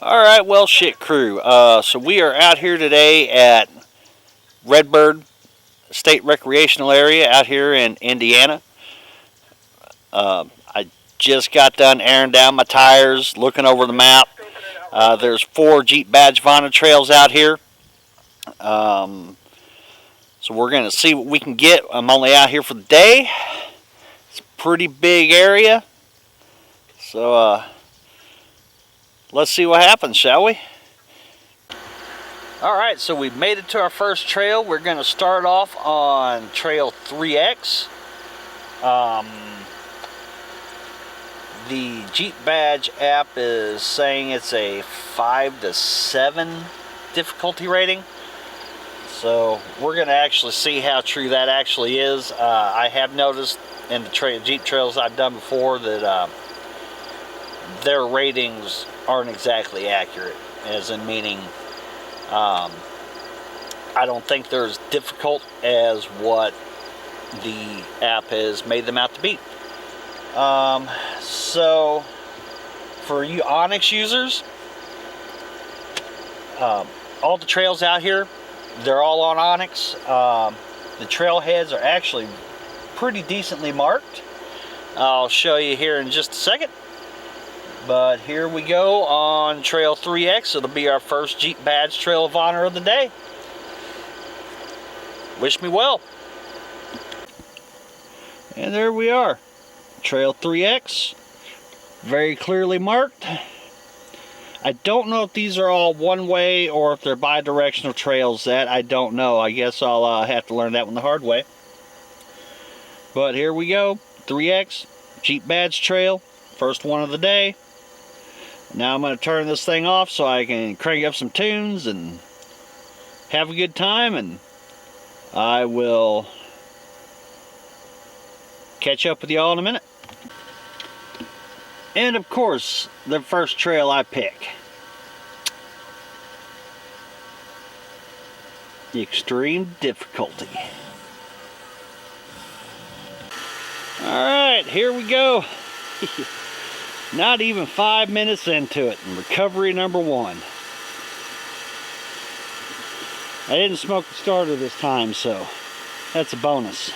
Alright, well shit crew. So we are out here today at Redbird State Recreational Area out here in Indiana. I just got done airing down my tires, looking over the map. There's 4 Jeep Badge-Vana trails out here. So we're going to see what we can get. I'm only out here for the day. It's a pretty big area. So let's see what happens, shall we? Alright, so we've made it to our first trail. We're going to start off on Trail 3X. The Jeep Badge app is saying it's a 5 to 7 difficulty rating. So we're going to actually see how true that actually is. I have noticed in the Jeep trails I've done before that their ratings aren't exactly accurate, as in meaning I don't think they're as difficult as what the app has made them out to be. So for you Onyx users, all the trails out here, they're all on Onyx. The trailheads are actually pretty decently marked. I'll show you here in just a second. But here we go on Trail 3X. It'll be our first Jeep Badge Trail of Honor of the day. Wish me well. And there we are. Trail 3X. Very clearly marked. I don't know if these are all one-way or if they're bi-directional trails. That I don't know. I guess I'll have to learn that one the hard way. But here we go. 3X Jeep Badge Trail. First one of the day. Now I'm going to turn this thing off so I can crank up some tunes and have a good time, and I will catch up with y'all in a minute. And of course, the first trail I pick. The extreme difficulty. Alright, here we go. Not even 5 minutes into it, and recovery number 1. I didn't smoke the starter this time, so that's a bonus.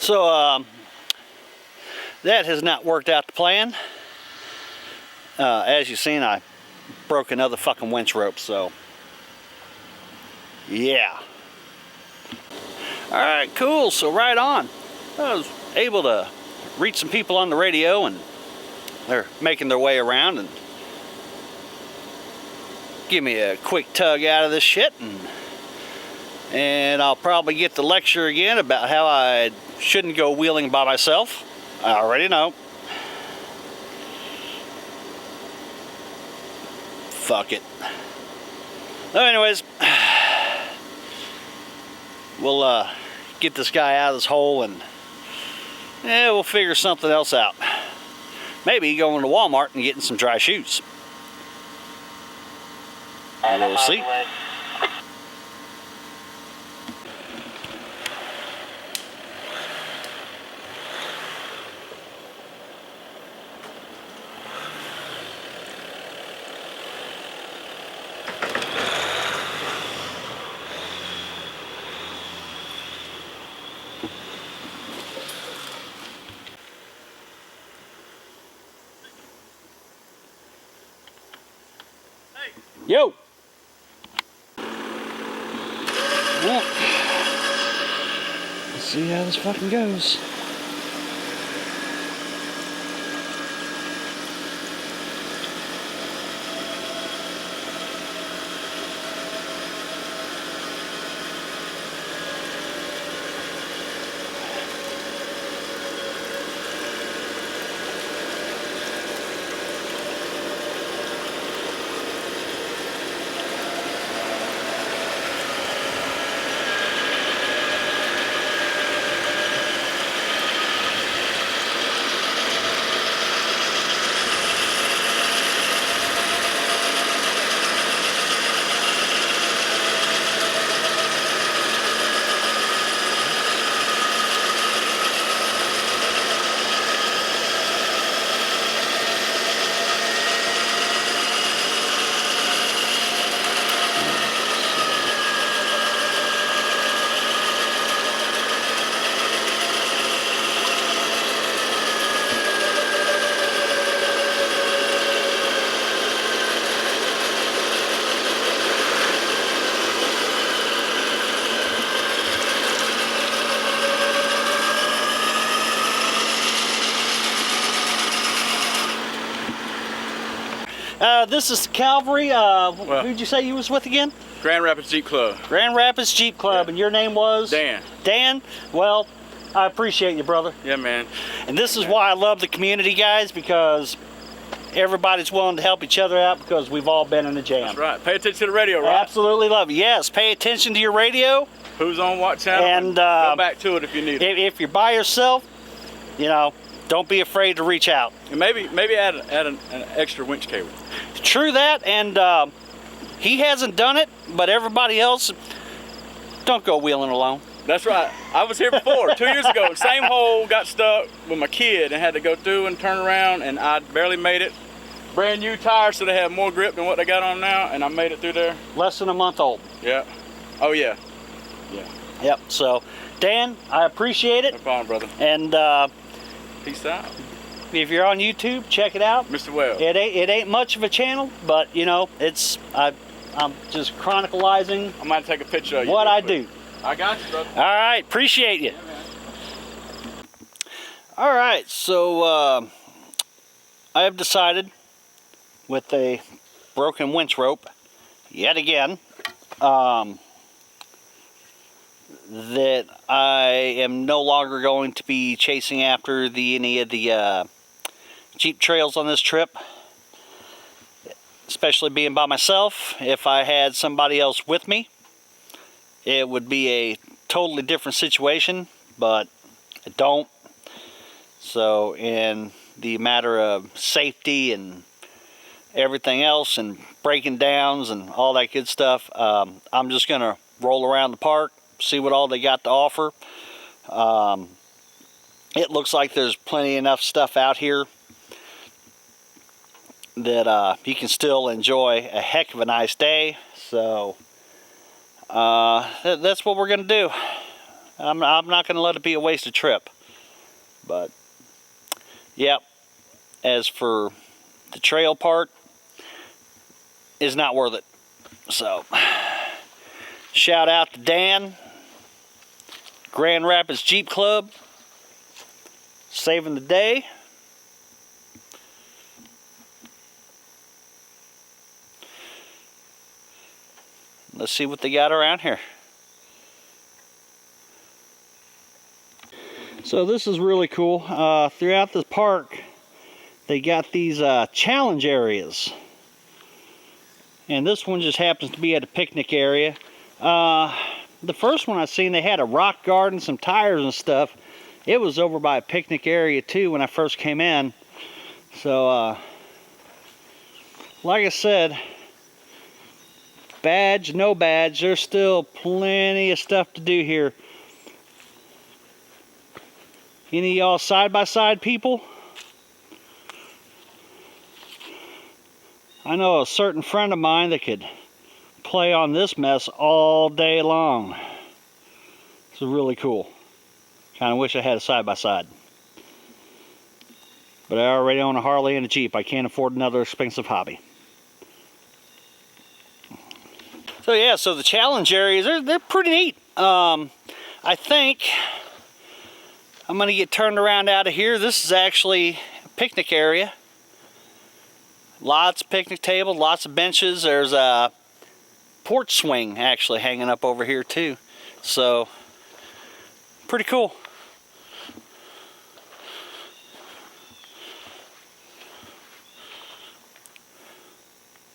So that has not worked out to plan. As you've seen, I broke another fucking winch rope, so yeah. Alright, cool, so right on. I was able to reach some people on the radio, and they're making their way around and give me a quick tug out of this shit, and I'll probably get the lecture again about how I shouldn't go wheeling by myself. I already know. Fuck it. So anyways, we'll get this guy out of this hole, and yeah, we'll figure something else out. Maybe going to Walmart and getting some dry shoes. We'll see. Yo! Well, let's see how this fucking goes. This is Calvary. Who'd you say you was with again? Grand Rapids Jeep Club. Grand Rapids Jeep Club, yeah. And your name was? Dan. Dan? Well, I appreciate you, brother. Yeah, man. And this is why I love the community, guys, because everybody's willing to help each other out because we've all been in a jam. That's right. Pay attention to the radio, right? Absolutely love it. Yes, pay attention to your radio. Who's on what channel? And go back to it if you need it. If you're by yourself, you know, don't be afraid to reach out. And maybe add an extra winch cable. True that, and he hasn't done it, but everybody else, don't go wheeling alone. That's right. I was here before, 2 years ago. Same hole, got stuck with my kid and had to go through and turn around, and I barely made it. Brand new tires, so they have more grip than what they got on now, and I made it through there. Less than a month old. Yeah. Oh, yeah. Yeah. Yep. So, Dan, I appreciate it. No problem, brother. And peace out. If you're on YouTube, check it out. Mr. Wells. It ain't much of a channel, but you know, I'm just chronicalizing. I might take a picture of you. What I do. I got you, brother. All right, appreciate you. Yeah, all right, so I have decided with a broken winch rope, yet again, that I am no longer going to be chasing after any of the Jeep trails on this trip, especially being by myself. If I had somebody else with me, it would be a totally different situation, but I don't. So in the matter of safety and everything else and breaking downs and all that good stuff, I'm just gonna roll around the park, see what all they got to offer. It looks like there's plenty enough stuff out here that you can still enjoy a heck of a nice day. So that's what we're gonna do. I'm not gonna let it be a wasted trip. But yep, as for the trail part, is not worth it. So shout out to Dan, Grand Rapids Jeep Club, saving the day. Let's see what they got around here. So this is really cool. Throughout the park, they got these challenge areas. And this one just happens to be at a picnic area. The first one I seen, they had a rock garden, some tires and stuff. It was over by a picnic area too when I first came in. So, like I said, badge, no badge, there's still plenty of stuff to do here. Any of y'all side-by-side people? I know a certain friend of mine that could play on this mess all day long. It's really cool. Kind of wish I had a side-by-side. But I already own a Harley and a Jeep. I can't afford another expensive hobby. So yeah, so the challenge areas, they're pretty neat. I think I'm gonna get turned around out of here. This is actually a picnic area. Lots of picnic tables, lots of benches. There's a porch swing actually hanging up over here too. So, pretty cool.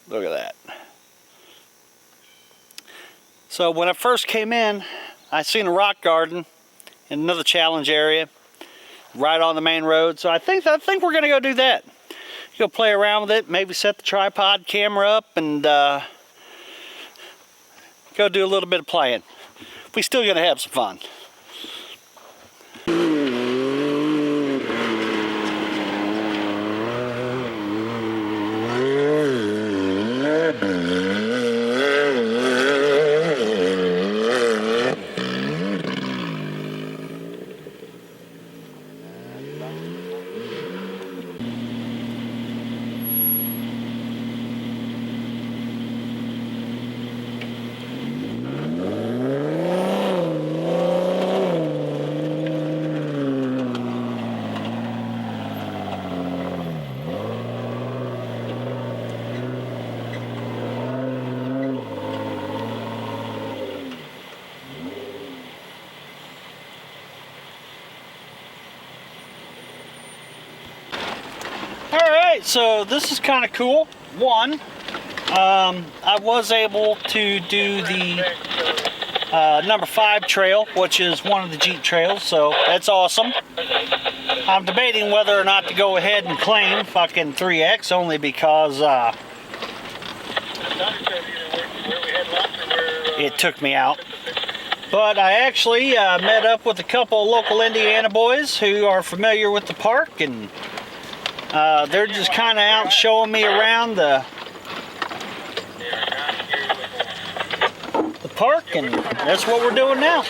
Look at that. So when I first came in, I seen a rock garden in another challenge area right on the main road. So I think we're gonna go do that. Go play around with it, maybe set the tripod camera up and go do a little bit of playing. We still gonna have some fun. So this is kind of cool. One, I was able to do the number 5 trail, which is one of the Jeep trails, so that's awesome. I'm debating whether or not to go ahead and claim fucking 3X, only because it took me out. But I actually met up with a couple of local Indiana boys who are familiar with the park, and they're just kind of out showing me around the park, and that's what we're doing now.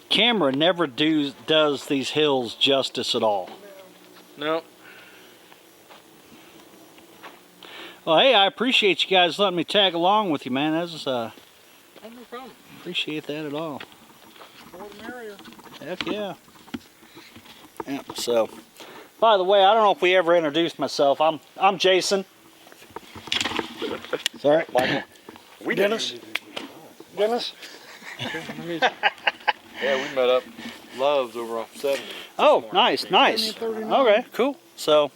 Camera never does these hills justice at all. No. Well, hey, I appreciate you guys letting me tag along with you, man. That's Oh, no problem. appreciate that at all. More the merrier. Heck yeah. Yep, so, by the way, I don't know if we ever introduced myself. I'm Jason. Sorry. Michael. We Dennis. Dennis. Yeah, we met up Loves over off 70. Oh, nice, nice. Okay, cool. So,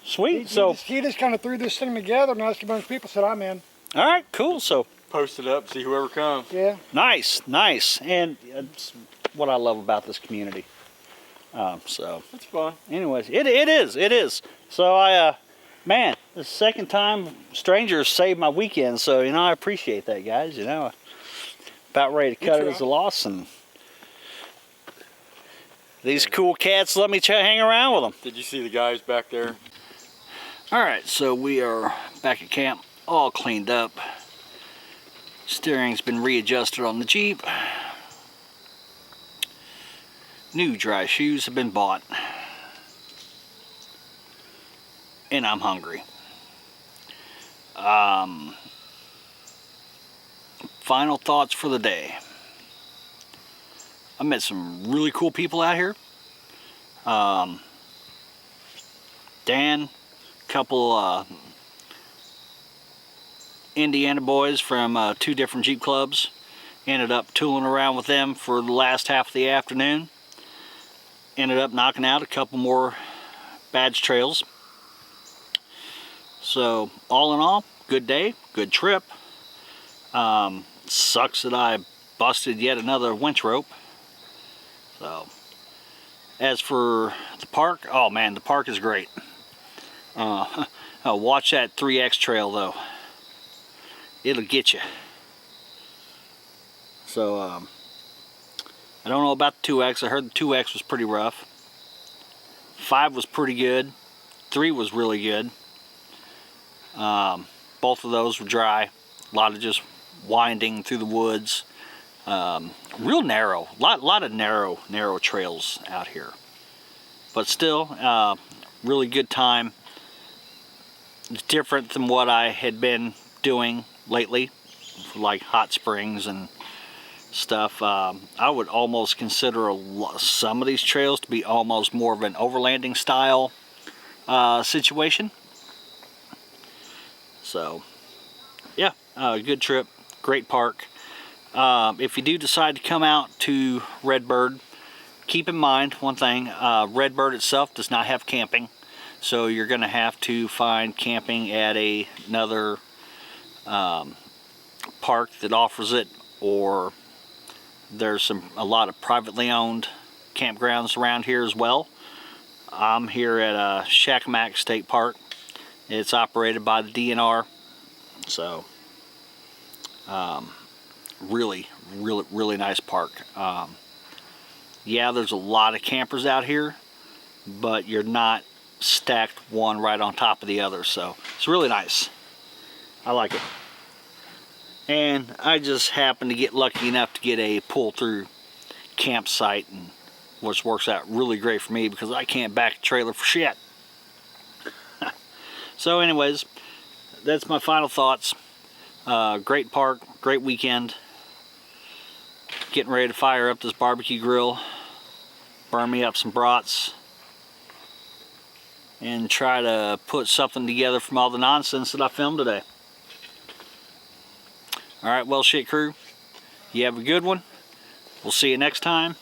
sweet. He just kind of threw this thing together and asked a bunch of people, said, I'm in. All right, cool. So, Post it up, see whoever comes. Yeah. nice, nice. And it's what I love about this community. So, That's fun. anyways, it is. So man, the second time strangers saved my weekend. So, you know, I appreciate that, guys. You know, about ready to cut it as a loss, and these cool cats let me hang around with them. Did you see the guys back there? All right, so we are back at camp, all cleaned up. Steering's been readjusted on the Jeep. New dry shoes have been bought. And I'm hungry. Final thoughts for the day. I met some really cool people out here. Dan, couple Indiana boys from 2 different Jeep clubs. Ended up tooling around with them for the last half of the afternoon. Ended up knocking out a couple more badge trails. So all in all, good day, good trip. Sucks that I busted yet another winch rope. So as for the park, oh man, the park is great. Watch that 3X trail though. It'll get you. So I don't know about the 2X. I heard the 2X was pretty rough. 5 was pretty good. 3 was really good. Both of those were dry. A lot of just winding through the woods. Real narrow. Lot of narrow trails out here. But still, really good time. Different than what I had been doing lately, like hot springs and stuff. I would almost consider some of these trails to be almost more of an overlanding style situation. So yeah, good trip, great park. If you do decide to come out to Redbird, keep in mind one thing. Redbird itself does not have camping, so you're going to have to find camping at another park that offers it, or there's a lot of privately owned campgrounds around here as well. I'm here at Shakamak State Park. It's operated by the DNR. So really nice park. Yeah, there's a lot of campers out here, but you're not stacked one right on top of the other, so it's really nice. I like it. And I just happened to get lucky enough to get a pull-through campsite, and which works out really great for me because I can't back a trailer for shit. So anyways, that's my final thoughts. Great park, great weekend. Getting ready to fire up this barbecue grill, burn me up some brats, and try to put something together from all the nonsense that I filmed today. Alright, well shit crew, you have a good one. We'll see you next time.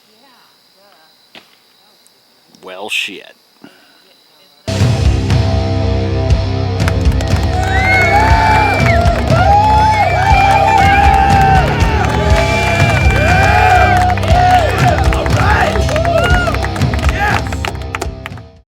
Well shit.